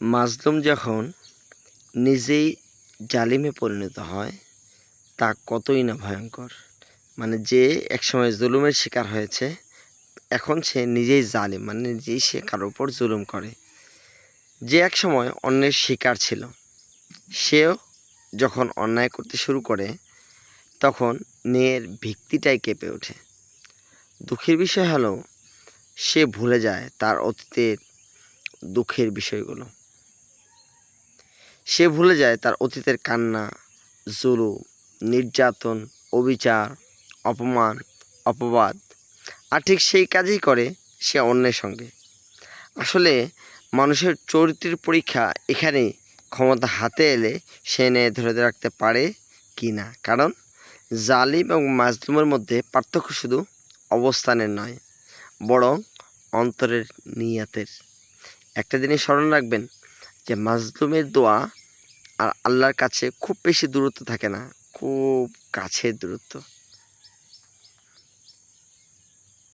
মাজলুম যখন নিজেই জালিমে পরিণত হয় তা কতই না ভয়ঙ্কর। মানে যে একসময় জুলুমের শিকার হয়েছে, এখন সে নিজেই জালিম, মানে নিজেই সে কারোর উপর জুলুম করে। যে এক সময় অন্যের শিকার ছিল, সেও যখন অন্যায় করতে শুরু করে তখন নিজের ভিত্তিটাই কেঁপে ওঠে। দুঃখের বিষয় হলো সে ভুলে যায় তার অতীতের দুঃখের বিষয়গুলো। সে ভুলে যায় তার অতীতের কান্না, জুলুম, নির্যাতন, অবিচার, অপমান, অপবাদ। আর ঠিক সেই কাজই করে সে অন্যের সঙ্গে। আসলে মানুষের চরিত্রের পরীক্ষা এখানেই, ক্ষমতা হাতে এলে সে ন্যায় ধরে রাখতে পারে কি না। কারণ জালিম এবং মাজলুমের মধ্যে পার্থক্য শুধু অবস্থানের নয়, বরং অন্তরের নিয়াতের। একটা জিনিস স্মরণ রাখবেন যে মাজলুমের দোয়া আর আল্লাহর কাছে খুব বেশি দূরত্ব থাকে না, খুব কাছের দূরত্ব।